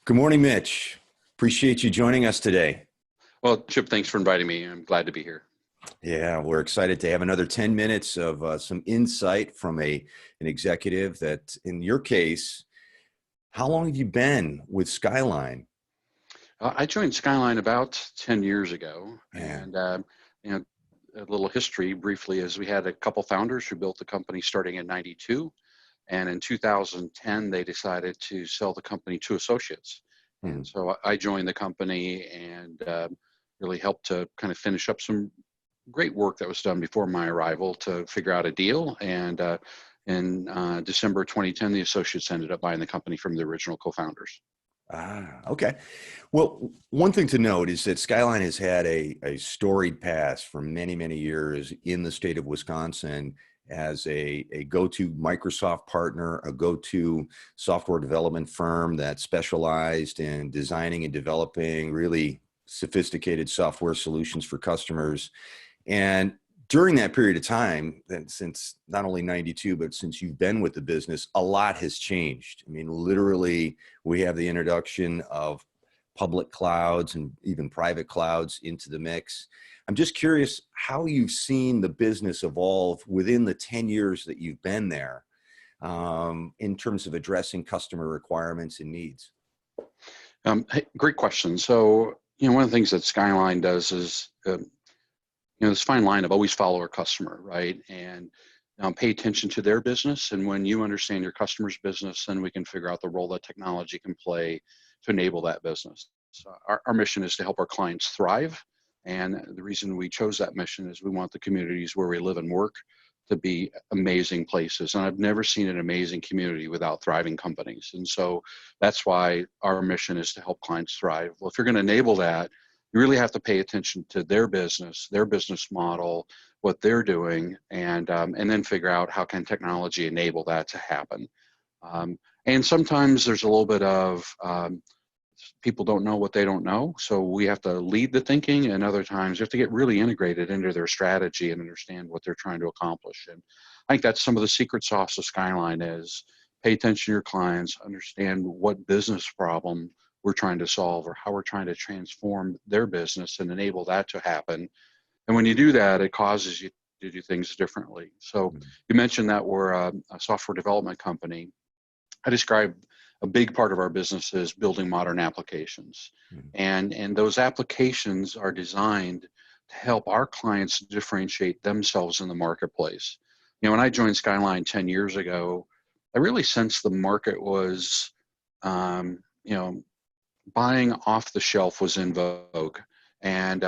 Good morning, Mitch. Appreciate you joining us today. Well, Chip, thanks for inviting me. I'm glad to be here. Yeah, we're excited to have another 10 minutes of some insight from an executive that, in your case, how long have you been with Skyline? I joined Skyline about 10 years ago, Yeah. and you know, a little history briefly is we had a couple founders who built the company starting in '92, and in 2010 they decided to sell the company to associates, Hmm. and so I joined the company and really helped to kind of finish up some great work that was done before my arrival to figure out a deal. And in December 2010, the associates ended up buying the company from the original co-founders. Okay. Well, one thing to note is that Skyline has had a storied past for many, many years in the state of Wisconsin as a go-to Microsoft partner, a go-to software development firm that specialized in designing and developing really sophisticated software solutions for customers. And during that period of time, and since not only 92, but since you've been with the business, a lot has changed. I mean, literally, we have the introduction of public clouds and even private clouds into the mix. I'm just curious how you've seen the business evolve within the 10 years that you've been there, in terms of addressing customer requirements and needs. Hey, great question. So, one of the things that Skyline does is, this fine line of always follow our customer, right? And pay attention to their business. And when you understand your customer's business, then we can figure out the role that technology can play to enable that business. So our mission is to help our clients thrive. And the reason we chose that mission is we want the communities where we live and work to be amazing places. And I've never seen an amazing community without thriving companies. And so that's why our mission is to help clients thrive. Well, if you're going to enable that, you really have to pay attention to their business model, what they're doing, and then figure out how can technology enable that to happen. And sometimes there's a little bit of people don't know what they don't know, so we have to lead the thinking, and other times you have to get really integrated into their strategy and understand what they're trying to accomplish. And I think that's some of the secret sauce of Skyline is pay attention to your clients, understand what business problem we're trying to solve or how we're trying to transform their business and enable that to happen. And when you do that, it causes you to do things differently. So you mentioned that we're a software development company. I describe a big part of our business is building modern applications. Mhm. And those applications are designed to help our clients differentiate themselves in the marketplace. When I joined Skyline 10 years ago, I really sensed the market was, buying off the shelf was in vogue. And,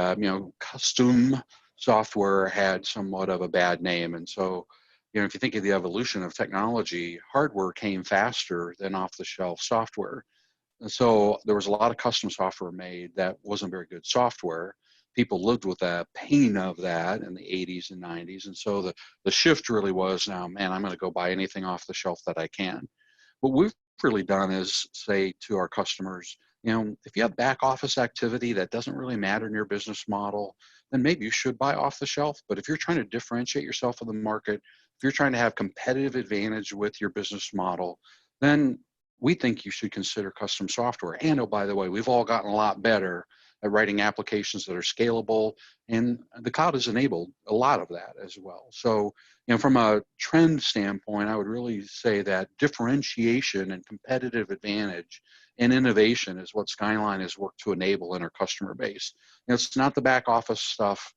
custom software had somewhat of a bad name. And so, if you think of the evolution of technology, hardware came faster than off the shelf software. And so there was a lot of custom software made that wasn't very good software. People lived with the pain of that in the 80s and 90s. And so the shift really was now, man, I'm going to go buy anything off the shelf that I can. What we've really done is say to our customers, if you have back office activity that doesn't really matter in your business model, then maybe you should buy off the shelf. But if you're trying to differentiate yourself in the market, if you're trying to have competitive advantage with your business model, then we think you should consider custom software. And oh, by the way, we've all gotten a lot better at writing applications that are scalable, and the cloud has enabled a lot of that as well. So, from a trend standpoint, I would really say that differentiation and competitive advantage and innovation is what Skyline has worked to enable in our customer base. It's not the back office stuff,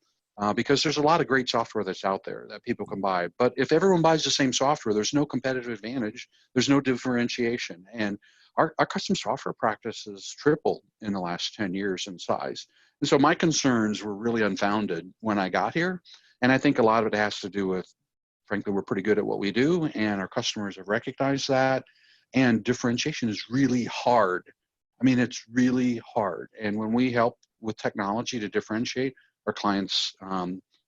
because there's a lot of great software that's out there that people can buy. But if everyone buys the same software, there's no competitive advantage, there's no differentiation. And our custom software practice has tripled in the last 10 years in size. And so my concerns were really unfounded when I got here. And I think a lot of it has to do with, frankly, we're pretty good at what we do, and our customers have recognized that. And differentiation is really hard. I mean, it's really hard. And when we help with technology to differentiate, our clients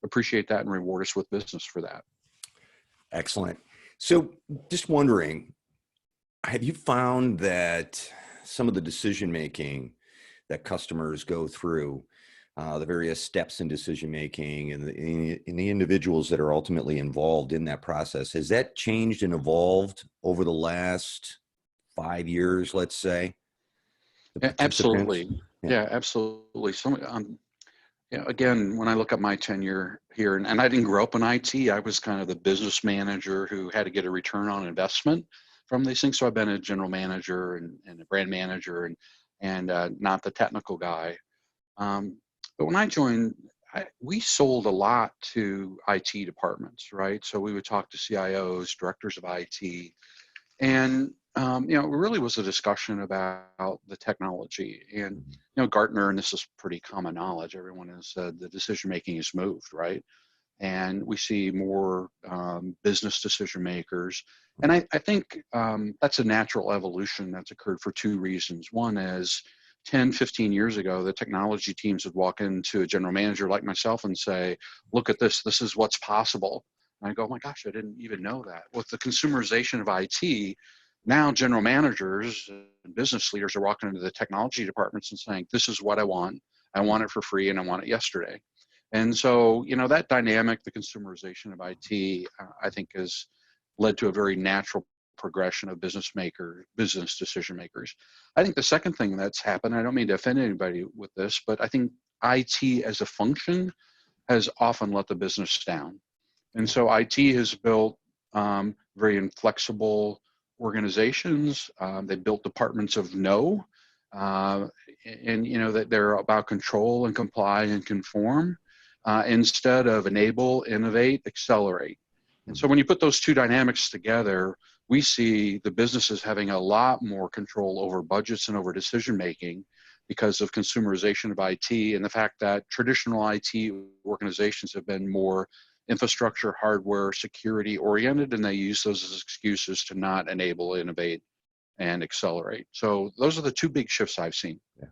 appreciate that and reward us with business for that. Excellent. So just wondering, have you found that some of the decision making that customers go through, the various steps in decision making and the individuals that are ultimately involved in that process, has that changed and evolved over the last 5 years, let's say? the participants? Absolutely. Yeah. Yeah, absolutely. Again, when I look at my tenure here, and I didn't grow up in IT, I was kind of the business manager who had to get a return on investment from these things. So I've been a general manager and a brand manager and not the technical guy. But when I joined, we sold a lot to IT departments, right? So we would talk to CIOs, directors of IT, and it really was a discussion about the technology. And Mhm. Gartner, and this is pretty common knowledge, everyone has said the decision making has moved, right? And we see more business decision makers. And I think that's a natural evolution that's occurred for two reasons. One is 10, 15 years ago, the technology teams would walk into a general manager like myself and say, look at this, this is what's possible. And I go, oh my gosh, I didn't even know that. With the consumerization of IT, now general managers and business leaders are walking into the technology departments and saying, this is what I want. I want it for free and I want it yesterday. And so, that dynamic, the consumerization of IT, I think has led to a very natural progression of business decision makers. I think the second thing that's happened, I don't mean to offend anybody with this, but I think IT as a function has often let the business down. And so IT has built very inflexible organizations. They built departments of no, and that they're about control and comply and conform instead of enable, innovate, accelerate. And so when you put those two dynamics together, we see the businesses having a lot more control over budgets and over decision making because of consumerization of IT and the fact that traditional IT organizations have been more infrastructure, hardware, security oriented, and they use those as excuses to not enable, innovate, and accelerate. So those are the two big shifts I've seen. Yeah.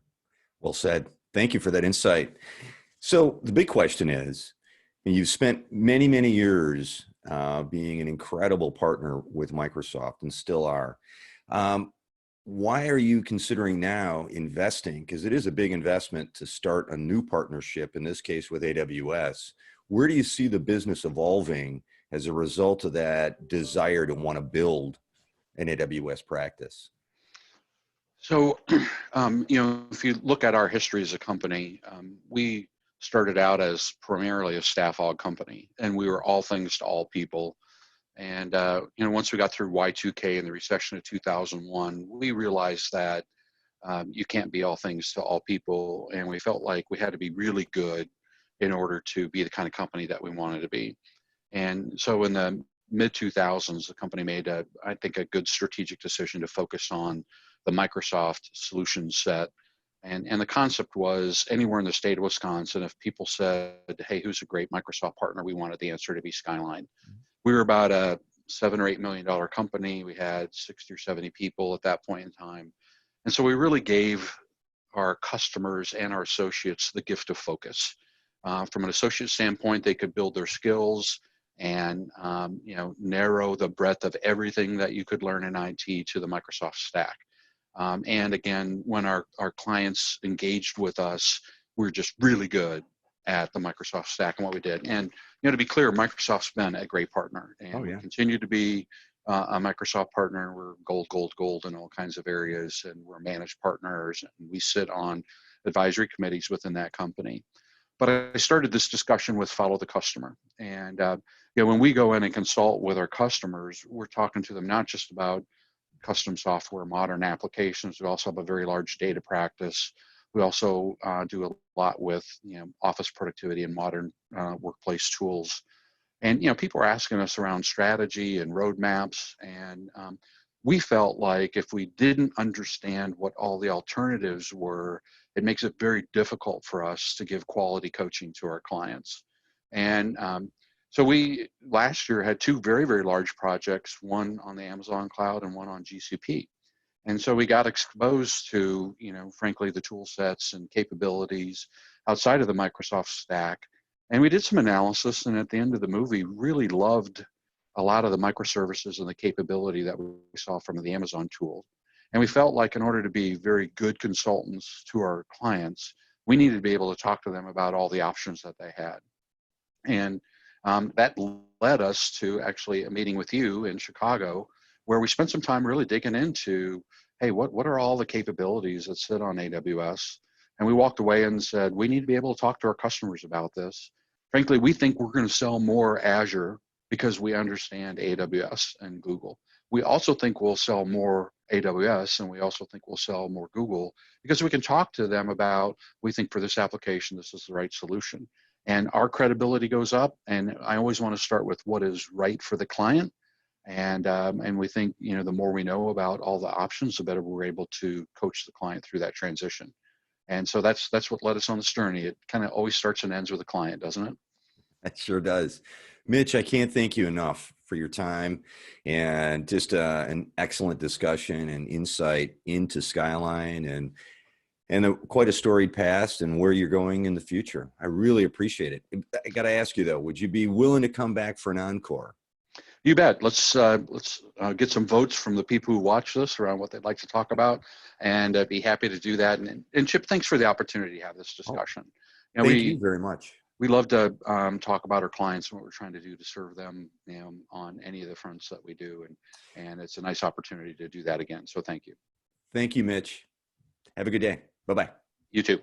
Well said. Thank you for that insight. So the big question is, you've spent many, many years being an incredible partner with Microsoft and still are. Why are you considering now investing? Because it is a big investment to start a new partnership, in this case with AWS. Where do you see the business evolving as a result of that desire to want to build an AWS practice? So, if you look at our history as a company, we started out as primarily a staff aug company, and we were all things to all people. And once we got through Y2K and the recession of 2001, we realized that you can't be all things to all people, and we felt like we had to be really good in order to be the kind of company that we wanted to be. And so, in the mid 2000s, the company made I think, a good strategic decision to focus on the Microsoft solution set. And the concept was anywhere in the state of Wisconsin, if people said, hey, who's a great Microsoft partner, we wanted the answer to be Skyline. We were about a $7 or $8 million company. We had 60 or 70 people at that point in time. And so we really gave our customers and our associates the gift of focus. From an associate standpoint, they could build their skills and narrow the breadth of everything that you could learn in IT to the Microsoft stack. And again, when our clients engaged with us, we were just really good at the Microsoft stack and what we did. And to be clear, Microsoft's been a great partner, and we continue to be a Microsoft partner. We're gold in all kinds of areas, and we're managed partners, and we sit on advisory committees within that company. But I started this discussion with follow the customer. And when we go in and consult with our customers, we're talking to them not just about custom software, modern applications. We also have a very large data practice. We also do a lot with office productivity and modern workplace tools. And people are asking us around strategy and roadmaps, and we felt like if we didn't understand what all the alternatives were, it makes it very difficult for us to give quality coaching to our clients. And so we last year had two very, very large projects, one on the Amazon cloud and one on GCP. And so we got exposed to, frankly, the tool sets and capabilities outside of the Microsoft stack. And we did some analysis, and at the end of the movie, really loved a lot of the microservices and the capability that we saw from the Amazon tool. And we felt like in order to be very good consultants to our clients, we needed to be able to talk to them about all the options that they had. And that led us to actually a meeting with you in Chicago, where we spent some time really digging into hey, what are all the capabilities that sit on AWS? And we walked away and said, we need to be able to talk to our customers about this. Frankly, we think we're going to sell more Azure because we understand AWS and Google. We also think we'll sell more AWS, and we also think we'll sell more Google because we can talk to them about, we think for this application, this is the right solution. And our credibility goes up. And I always want to start with what is right for the client. And we think, the more we know about all the options, the better we're able to coach the client through that transition. And so that's what led us on this journey. It kind of always starts and ends with a client, doesn't it? It sure does. Mitch, I can't thank you enough for your time and just an excellent discussion and insight into Skyline and quite a storied past and where you're going in the future. I really appreciate it. I got to ask you though, would you be willing to come back for an encore? You bet. Let's get some votes from the people who watch this around what they'd like to talk about, and be happy to do that. And Chip, thanks for the opportunity to have this discussion. Thank you very much. We love to talk about our clients and what we're trying to do to serve them, on any of the fronts that we do, and it's a nice opportunity to do that again. So thank you. Thank you, Mitch. Have a good day. Bye-bye. You too.